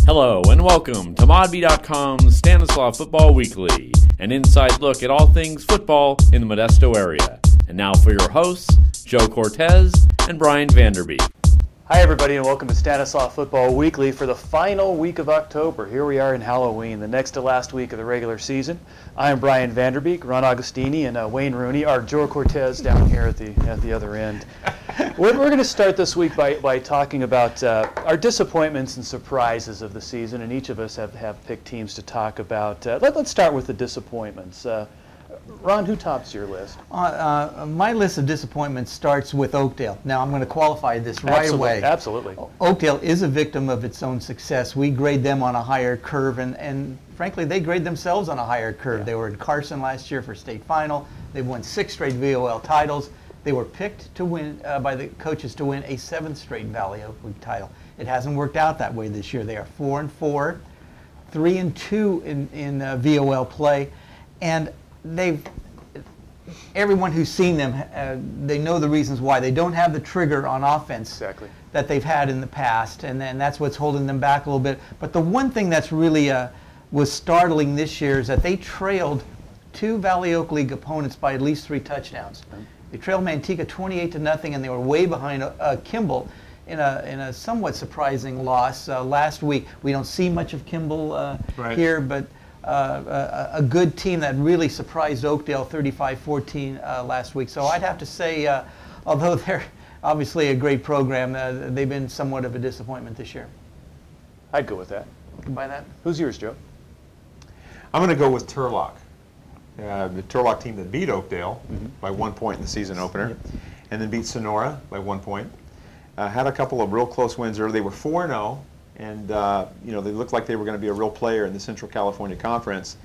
Hello and welcome to ModB.com's Stanislaus Football Weekly, an inside look at all things football in the Modesto area. And now for your hosts, Joe Cortez and Brian VanderBeek. Hi everybody and welcome to Stanislaus Football Weekly for the final week of October. Here we are in Halloween, the next to last week of the regular season. I am Brian VanderBeek, Ron Agostini, and Wayne Rooney, our Joe Cortez down here at the other end. We're going to start this week by talking about our disappointments and surprises of the season, and each of us have picked teams to talk about. Let's start with the disappointments. Ron, who tops your list? My list of disappointments starts with Oakdale. Now, I'm going to qualify this right away. Absolutely. Oakdale is a victim of its own success. We grade them on a higher curve, and frankly, they grade themselves on a higher curve. Yeah. They were in Carson last year for state final. They've won 6 straight VOL titles. They were picked to win by the coaches to win a 7th straight Valley Oak League title. It hasn't worked out that way this year. They are 4-4, 3-2 in VOL play, and everyone who's seen them, they know the reasons why. They don't have the trigger on offense that they've had in the past, and that's what's holding them back a little bit. But the one thing that's really was startling this year is that they trailed 2 Valley Oak League opponents by at least 3 touchdowns. They trailed Manteca 28-0, and they were way behind Kimball in a somewhat surprising loss last week. We don't see much of Kimball here, but a good team that really surprised Oakdale 35-14 last week. So I'd have to say, although they're obviously a great program, they've been somewhat of a disappointment this year. I'd go with that. You can buy that. Who's yours, Joe? I'm going to go with Turlock. The Turlock team that beat Oakdale by 1 point in the season opener, and then beat Sonora by 1 point. Had a couple of real close wins early. They were 4-0. And they looked like they were going to be a real player in the Central California Conference.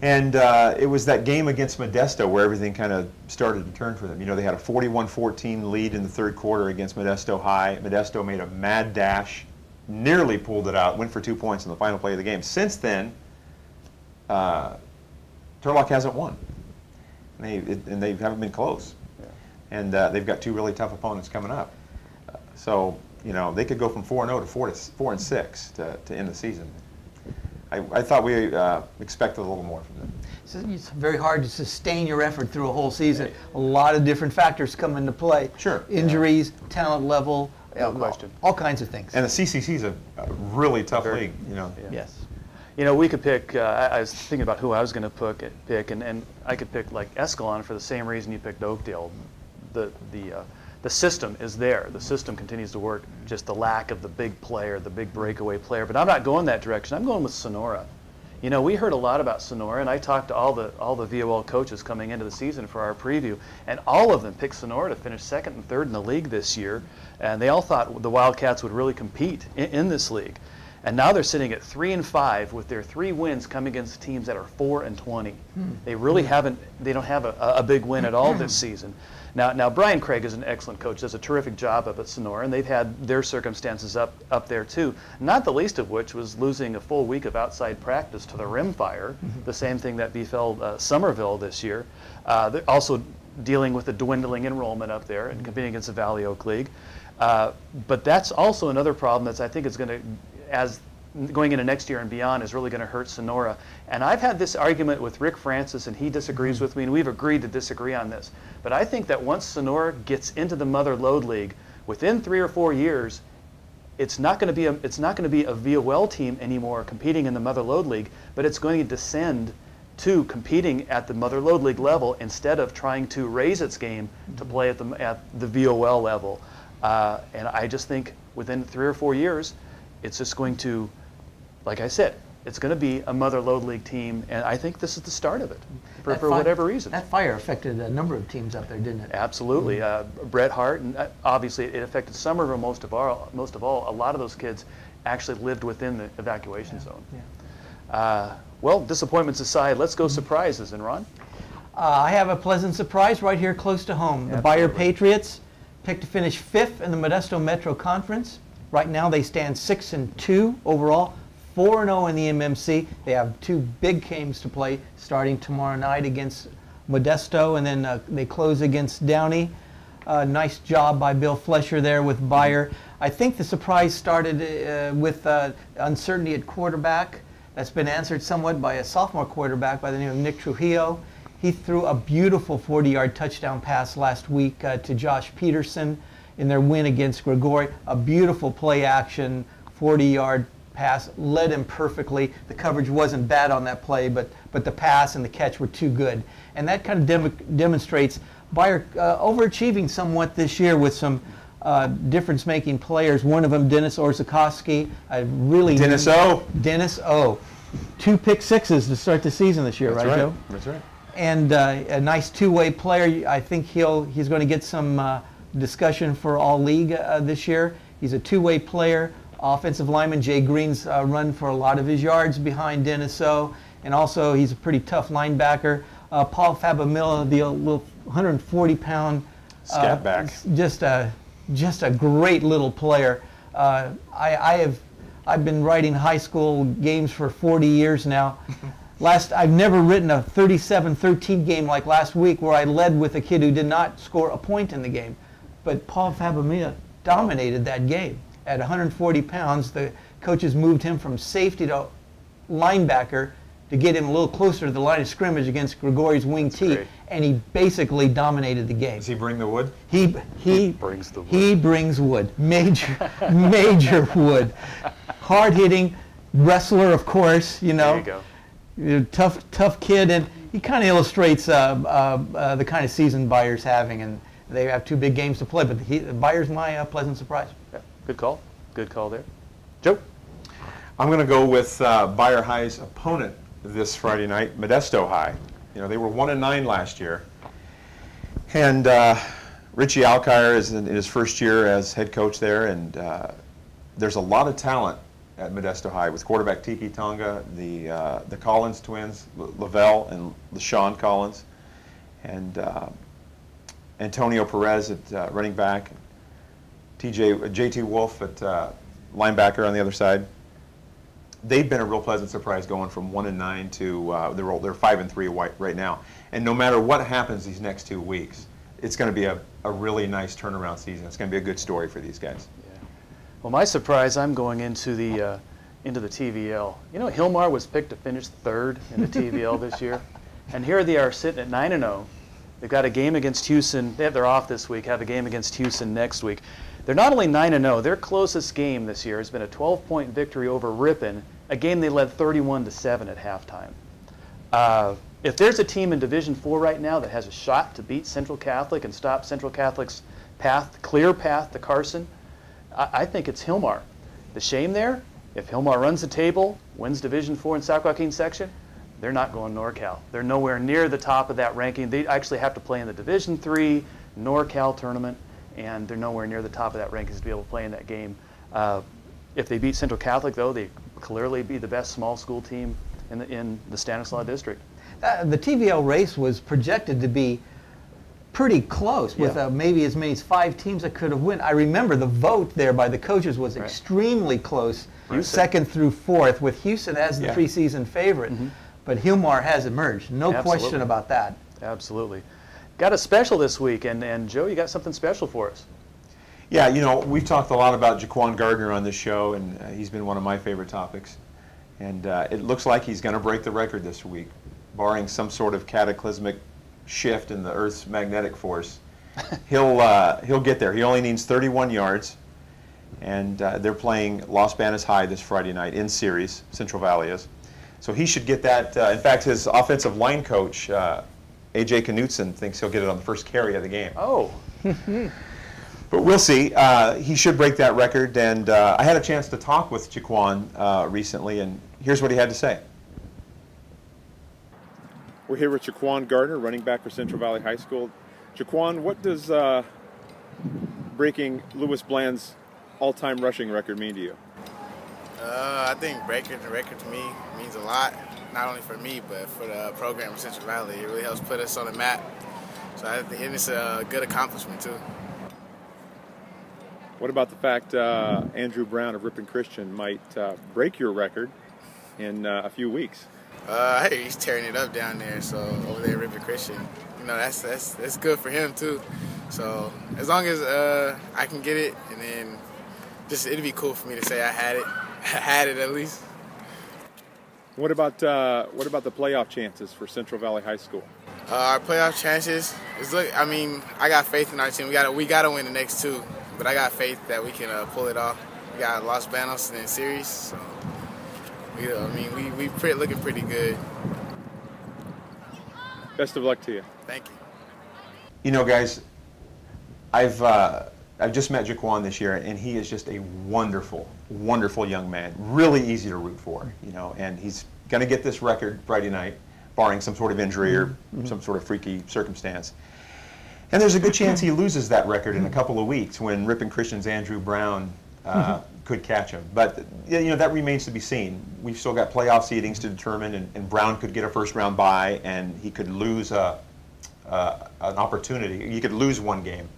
And it was that game against Modesto where everything kind of started to turn for them. You know, they had a 41-14 lead in the third quarter against Modesto High. Modesto made a mad dash, nearly pulled it out, went for 2 points in the final play of the game. Since then, Turlock hasn't won. And they haven't been close. Yeah. And they've got 2 really tough opponents coming up. They could go from 4-0 to 4-6 to end the season. I thought we expected a little more from them. So it's very hard to sustain your effort through a whole season. A lot of different factors come into play. Sure. Injuries, talent level, no question. All kinds of things. And the CCC is a really tough league. Yes. We could pick, I was thinking about who I was going to pick, and I could pick like Escalon for the same reason you picked Oakdale. The system is there. The system continues to work. Just the lack of the big player, the big breakaway player. But I'm not going that direction. I'm going with Sonora. We heard a lot about Sonora, and I talked to all the VOL coaches coming into the season for our preview, and all of them picked Sonora to finish 2nd and 3rd in the league this year. And they all thought the Wildcats would really compete in this league. And now they're sitting at 3-5 with their 3 wins coming against teams that are 4-20. They really they don't have a big win at all this season. Now Brian Craig is an excellent coach, does a terrific job up at Sonora, and they've had their circumstances up there too, not the least of which was losing a full week of outside practice to the Rimfire, the same thing that befell Somerville this year. They're also dealing with the dwindling enrollment up there and competing against the Valley Oak League. But that's also another problem that's I think is going to, as going into next year and beyond, is really going to hurt Sonora. And I've had this argument with Rick Francis, and he disagrees with me, and we've agreed to disagree on this. But I think that once Sonora gets into the Mother Lode League, within 3 or 4 years, it's not going to be a VOL team anymore competing in the Mother Lode League, but it's going to descend to competing at the Mother Lode League level instead of trying to raise its game to play at the VOL level. And I just think within 3 or 4 years, it's just going to, like I said, it's going to be a Mother Lode League team, and I think this is the start of it, for whatever reason. That fire affected a number of teams up there, didn't it? Absolutely. Bret Hart, and obviously it affected Somerville most of all. A lot of those kids actually lived within the evacuation zone. Yeah. Well, disappointments aside, let's go surprises. And Ron? I have a pleasant surprise right here close to home. The Bayer Patriots picked to finish 5th in the Modesto Metro Conference. Right now they stand 6-2 overall. 4-0 in the MMC. They have 2 big games to play starting tomorrow night against Modesto, and then they close against Downey. Nice job by Bill Flesher there with Bayer. I think the surprise started with uncertainty at quarterback. That's been answered somewhat by a sophomore quarterback by the name of Nick Trujillo. He threw a beautiful 40-yard touchdown pass last week to Josh Peterson in their win against Grigori. A beautiful play-action 40-yard pass, led him perfectly. The coverage wasn't bad on that play, but the pass and the catch were too good. And that kind of demonstrates Bayer overachieving somewhat this year with some difference-making players. One of them, Dennis Orzakowski. Dennis O. 2 pick sixes to start the season this year, right, Joe? That's right. And a nice two-way player. I think he's going to get some discussion for all league this year. He's a two-way player. Offensive lineman Jay Green's run for a lot of his yards behind Dennis O. And also he's a pretty tough linebacker. Paul Fabamilla, the little 140-pound scat back. Just a great little player. I've been writing high school games for 40 years now. I've never written a 37-13 game like last week where I led with a kid who did not score a point in the game. But Paul Fabamilla dominated that game. At 140 pounds, the coaches moved him from safety to linebacker to get him a little closer to the line of scrimmage against Grigori's wing T, great. and he basically dominated the game. Does he bring the wood? He brings the wood. He brings wood. Major wood. Hard-hitting wrestler, of course, you know. There you go. Tough kid, and he kind of illustrates the kind of season Bayer's having, and they have 2 big games to play, but Bayer's my pleasant surprise. Yeah, good call. Good call there. Joe? I'm going to go with Bayer High's opponent this Friday night, Modesto High. You know, they were 1-9 last year. And Richie Alkire is in his first year as head coach there, and there's a lot of talent at Modesto High with quarterback Tiki Tonga, the Collins twins, Lavelle and LaShawn Collins, and Antonio Perez at running back, JT Wolf at linebacker on the other side. They've been a real pleasant surprise going from 1-9 to they're 5-3 right now. And no matter what happens these next 2 weeks, it's going to be a really nice turnaround season. It's going to be a good story for these guys. Yeah. Well, my surprise, I'm going into the TVL. You know, Hilmar was picked to finish 3rd in the TVL this year, and here they are sitting at 9-0. They've got a game against Houston. They're off this week. Have a game against Houston next week. They're not only 9-0, their closest game this year has been a 12-point victory over Ripon, a game they led 31-7 at halftime. If there's a team in Division IV right now that has a shot to beat Central Catholic and stop Central Catholic's clear path to Carson, I think it's Hilmar. The shame there, if Hilmar runs the table, wins Division IV in South Joaquin section, they're not going NorCal. They're nowhere near the top of that ranking. They actually have to play in the Division III NorCal tournament, and they're nowhere near the top of that rankings to be able to play in that game. If they beat Central Catholic, though, they clearly be the best small school team in the Stanislaus District. The TVL race was projected to be pretty close, with maybe as many as 5 teams that could have won. I remember the vote there by the coaches was extremely close, second through 4th, with Houston as the preseason favorite. Mm-hmm. But Hilmar has emerged, no question about that. Absolutely. Got a special this week, and Joe, you got something special for us. Yeah, you know, we've talked a lot about Ja'Quan Gardner on this show, and he's been one of my favorite topics. And it looks like he's going to break the record this week, barring some sort of cataclysmic shift in the Earth's magnetic force. He'll get there. He only needs 31 yards, and they're playing Los Banas High this Friday night in series. Central Valley is. So he should get that. In fact, his offensive line coach, A.J. Knutson, thinks he'll get it on the first carry of the game. Oh. But we'll see. He should break that record, and I had a chance to talk with Ja'Quan recently, and here's what he had to say. We're here with Ja'Quan Gardner, running back for Central Valley High School. Ja'Quan, what does breaking Louis Bland's all-time rushing record mean to you? I think breaking the record to me means a lot, not only for me, but for the program in Central Valley. It really helps put us on the map. So I think it's a good accomplishment, too. What about the fact Andrew Brown of Ripon Christian might break your record in a few weeks? I hear he's tearing it up down there, so over there at Ripon Christian. You know, that's good for him, too. So as long as I can get it, and then it'd be cool for me to say I had it. I had it at least. What about the playoff chances for Central Valley High School? Our playoff chances I mean, I got faith in our team. We gotta win the next 2, but I got faith that we can pull it off. We got Los Banos in the series, so we looking pretty good. Best of luck to you. Thank you. You know, guys, I've just met Ja'Quan this year, and he is just a wonderful, wonderful young man. Really easy to root for, you know, and he's going to get this record Friday night, barring some sort of injury or some sort of freaky circumstance. And there's a good chance he loses that record in a couple of weeks when Ripon Christian's Andrew Brown could catch him. But, you know, that remains to be seen. We've still got playoff seedings to determine, and Brown could get a first-round bye, and he could lose an opportunity. He could lose one game.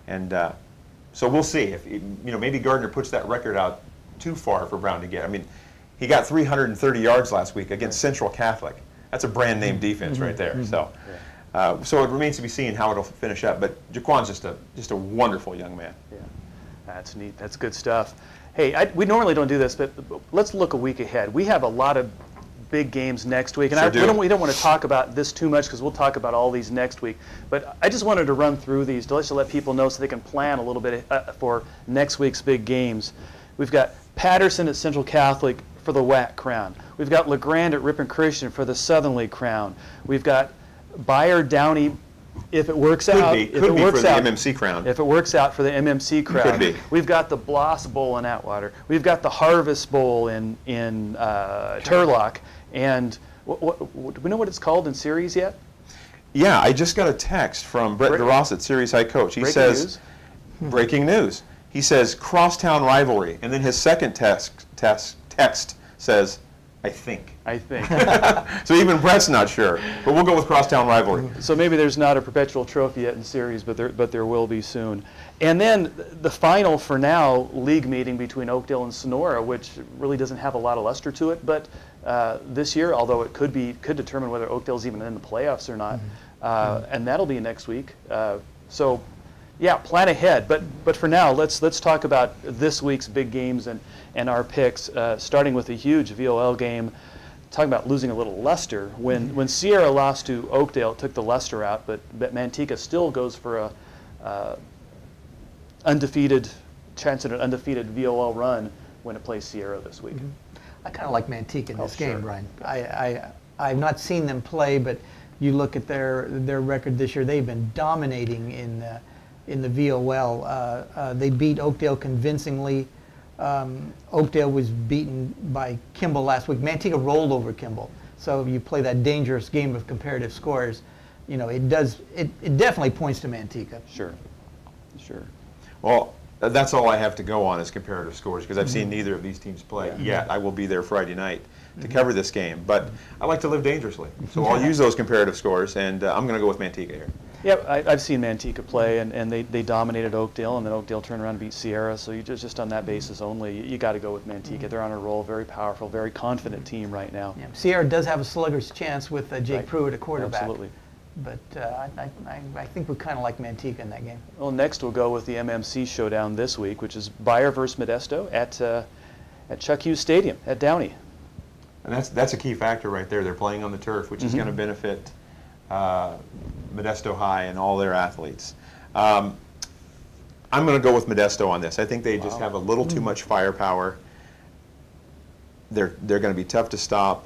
And so we'll see. If you know, maybe Gardner puts that record out too far for Brown to get. I mean, he got 330 yards last week against Central Catholic. That's a brand name defense right there. So, so it remains to be seen how it'll finish up. But Ja'Quan's just a wonderful young man. Yeah, that's neat. That's good stuff. Hey, we normally don't do this, but let's look a week ahead. We have a lot of big games next week, and we don't want to talk about this too much because we'll talk about all these next week. But I just wanted to run through these to let people know so they can plan a little bit for next week's big games. We've got Patterson at Central Catholic for the WAC crown. We've got LeGrand at Ripon Christian for the Southern League crown. We've got Bayer Downey, if it works out. Could be for the MMC crown. If it works out for the MMC crown. Could be. We've got the Bloss Bowl in Atwater. We've got the Harvest Bowl in Turlock. And do we know what it's called in series yet? Yeah, I just got a text from Brett DeRoss, Series High Coach. He says, breaking news. He says, crosstown rivalry. And then his second text says, I think. I think. So even Brett's not sure. But we'll go with crosstown rivalry. So maybe there's not a perpetual trophy yet in series, but there will be soon. And then the final, for now, league meeting between Oakdale and Sonora, which really doesn't have a lot of luster to it. But this year, although it could determine whether Oakdale's even in the playoffs or not. And that'll be next week. So, yeah, plan ahead. But for now, let's talk about this week's big games and our picks, starting with a huge VOL game. Talking about losing a little luster. When Sierra lost to Oakdale, it took the luster out, but Manteca still goes for a chance at an undefeated VOL run when it plays Sierra this week. I kind of like Manteca in this game, Brian. I've not seen them play, but you look at their record this year; they've been dominating in the VOL. They beat Oakdale convincingly. Oakdale was beaten by Kimball last week. Manteca rolled over Kimball. So if you play that dangerous game of comparative scores, you know, it definitely points to Manteca. Sure. Well, that's all I have to go on is comparative scores because I've seen neither of these teams play yet. I will be there Friday night to cover this game, but I like to live dangerously. So I'll use those comparative scores, and I'm going to go with Manteca here. Yeah, I've seen Manteca play, and they dominated Oakdale, and then Oakdale turned around and beat Sierra. So you just on that basis only, you got to go with Manteca. They're on a roll, very powerful, very confident team right now. Yeah. Sierra does have a slugger's chance with Jake Pruitt at quarterback. Absolutely. But I think we kind of like Manteca in that game. Well, next we'll go with the MMC showdown this week, which is Bayer versus Modesto at Chuck Hughes Stadium at Downey. And that's a key factor right there. They're playing on the turf, which is going to benefit Modesto High and all their athletes. I'm going to go with Modesto on this. I think they just have a little too much firepower. They're going to be tough to stop.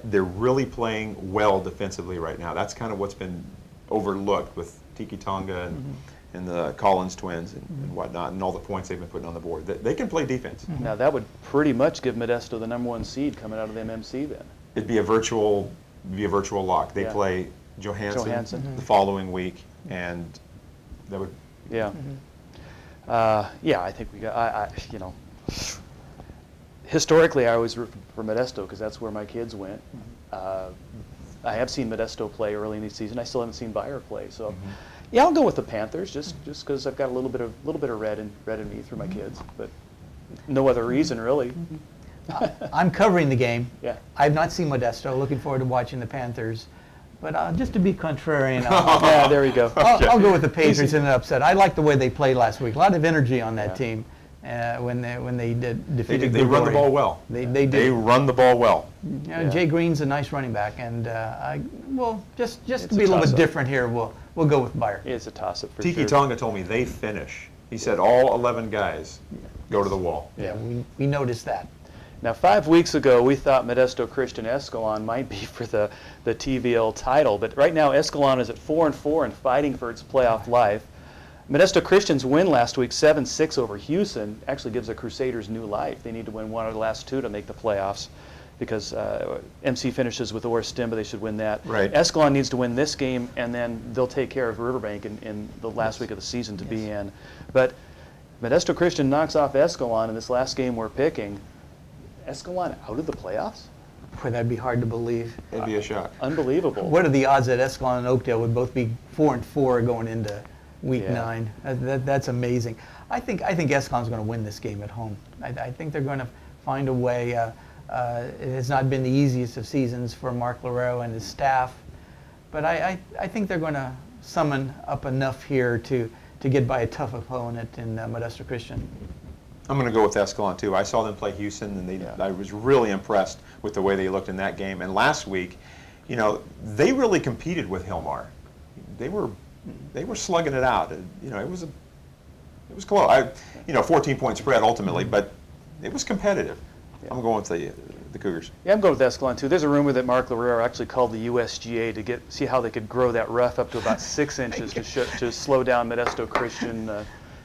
They're really playing well defensively right now. That's kind of what's been overlooked with Tiki Tonga and the Collins twins and whatnot, and all the points they've been putting on the board. They can play defense. Now that would pretty much give Modesto the #1 seed coming out of the MMC then. It'd be a virtual lock. They play Johansson the following week, and that would. Yeah. I think we got. You know, historically, I always root for Modesto because that's where my kids went. I have seen Modesto play early in the season. I still haven't seen Bayer play, so yeah, I'll go with the Panthers just because I've got a little bit of red in me through my kids, but no other reason really. I'm covering the game. Yeah. I've not seen Modesto. Looking forward to watching the Panthers. But just to be contrarian, there we go. I'll go with the Patriots in an upset. I like the way they played last week. A lot of energy on that team. when they defeated. They run the Gregory. ball well. They do. They run the ball well. Yeah. Jay Green's a nice running back, and just It's to be a little bit toss-up. different here, we'll go with Bayer. It's a toss-up for Tiki sure. Tonga told me they finish. He said all 11 guys go to the wall. Yeah, we noticed that. Now, 5 weeks ago, we thought Modesto Christian Escalon might be for the TVL title, but right now Escalon is at 4-4 and fighting for its playoff life. Modesto Christian's win last week, 7-6 over Houston, actually gives the Crusaders new life. They need to win one of the last two to make the playoffs, because MC finishes with Ora Stimba. They should win that. Right. Escalon needs to win this game, and then they'll take care of Riverbank in the last week of the season to be in. But Modesto Christian knocks off Escalon in this last game we're picking. Escalon out of the playoffs? Boy, that'd be hard to believe. It'd be a shock. Unbelievable. What are the odds that Escalon and Oakdale would both be 4-4 going into Week Yeah. 9? That's amazing. I think Escalon's going to win this game at home. I think they're going to find a way. It has not been the easiest of seasons for Mark Lareau and his staff, but I think they're going to summon up enough here to get by a tough opponent in Modesto Christian. I'm going to go with Escalon too. I saw them play Houston, and I was really impressed with the way they looked in that game. And last week, they really competed with Hillmar. They were slugging it out. It was close. 14-point spread ultimately, but it was competitive. I'm going with the Cougars. Yeah, I'm going with Escalon too. There's a rumor that Mark Lareau actually called the USGA to see how they could grow that rough up to about 6 inches to slow down Modesto Christian.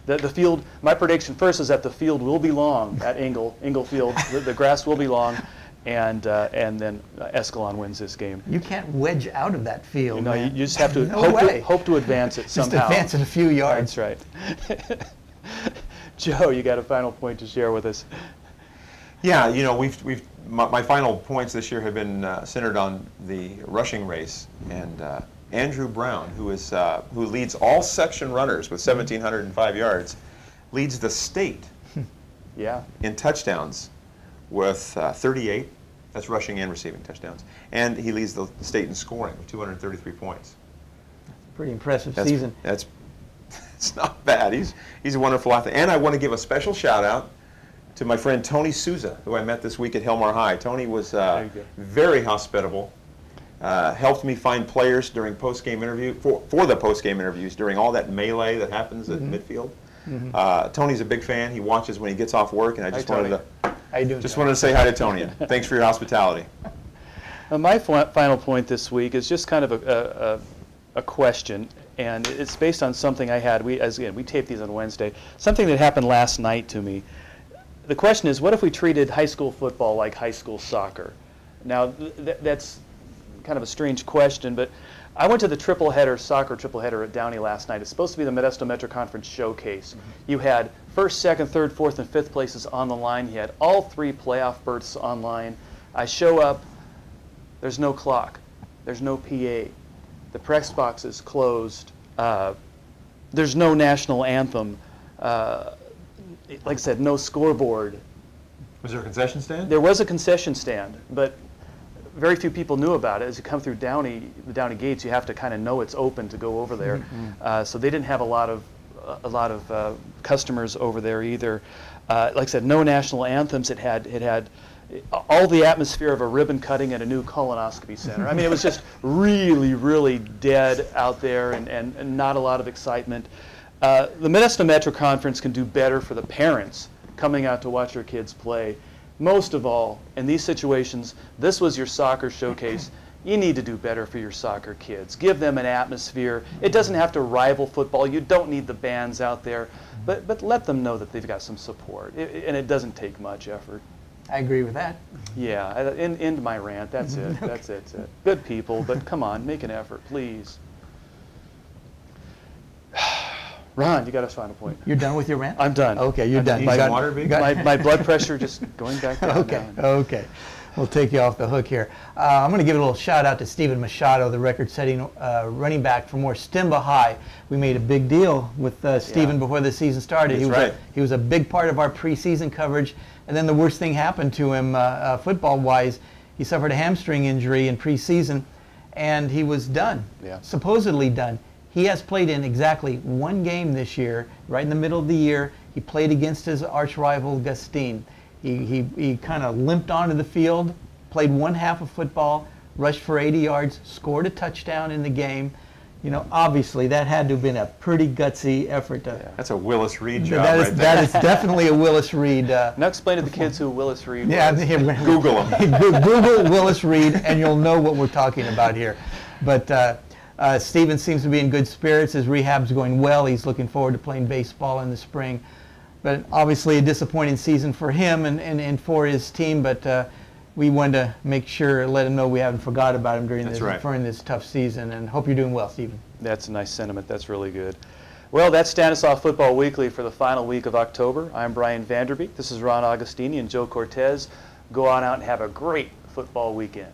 The field. My prediction first is that the field will be long at Engle Field. The grass will be long, and then Escalon wins this game. You can't wedge out of that field. You just have to No hope to advance it somehow. Just advance it a few yards. That's right. Joe, you got a final point to share with us? Yeah, my final points this year have been centered on the rushing race, and Andrew Brown, who leads all section runners with 1,705 yards, leads the state in touchdowns with 38. That's rushing and receiving touchdowns. And he leads the state in scoring with 233 points. Pretty impressive season. It's not bad. He's a wonderful athlete. And I want to give a special shout out to my friend Tony Souza, who I met this week at Hillmar High. Tony was very hospitable. Helped me find players during post-game interview for the post-game interviews during all that melee that happens at midfield. Tony's a big fan. He watches when he gets off work, and I just wanted to say hi to Tony. Thanks for your hospitality. My final point this week is just kind of a question, and it's based on something I had. We taped these on Wednesday. Something that happened last night to me. The question is, what if we treated high school football like high school soccer? Now, that's kind of a strange question, but I went to the soccer tripleheader at Downey last night. It's supposed to be the Modesto Metro Conference Showcase. You had first, second, third, fourth, and fifth places on the line. You had all 3 playoff berths online. I show up. There's no clock. There's no PA. The press box is closed. There's no national anthem. Like I said, no scoreboard. Was there a concession stand? There was a concession stand, but very few people knew about it. As you come through the Downey gates, you have to kind of know it's open to go over there. So they didn't have a lot of customers over there either. Like I said, no national anthems. It had all the atmosphere of a ribbon cutting at a new colonoscopy center. I mean, it was just really, really dead out there, and not a lot of excitement. The Modesto Metro Conference can do better for the parents coming out to watch their kids play. Most of all, in these situations, this was your soccer showcase. You need to do better for your soccer kids. Give them an atmosphere. It doesn't have to rival football. You don't need the bands out there, but let them know that they've got some support, and it doesn't take much effort. I agree with that. Yeah, end my rant. That's it. Okay. That's it. Good people, but come on, make an effort, please. Ron, you got a final point. You're done with your rant? I'm done. Okay, you're done. Need some water, Big? My blood pressure just going back down. Okay. We'll take you off the hook here. I'm going to give a little shout out to Stephen Machado, the record-setting running back from Stimba High. We made a big deal with Stephen before the season started. He was a big part of our preseason coverage, and then the worst thing happened to him football-wise. He suffered a hamstring injury in preseason, and he was done, supposedly done. He has played in exactly 1 game this year, right in the middle of the year. He played against his arch rival, Agostini. He kind of limped onto the field, played one half of football, rushed for 80 yards, scored a touchdown in the game. You know, obviously that had to have been a pretty gutsy effort. That's a Willis Reed job right there. That is definitely a Willis Reed. Now explain to the kids who Willis Reed was. Yeah, Google him. Google Willis Reed, and you'll know what we're talking about here. But Steven seems to be in good spirits. His rehab's going well. He's looking forward to playing baseball in the spring. But obviously a disappointing season for him and for his team. But we wanted to make sure, let him know we haven't forgot about him during this tough season, and hope you're doing well, Stephen. That's a nice sentiment. That's really good. Well, that's Stanislaus Football Weekly for the final week of October. I'm Brian VanderBeek. This is Ron Agostini and Joe Cortez. Go on out and have a great football weekend.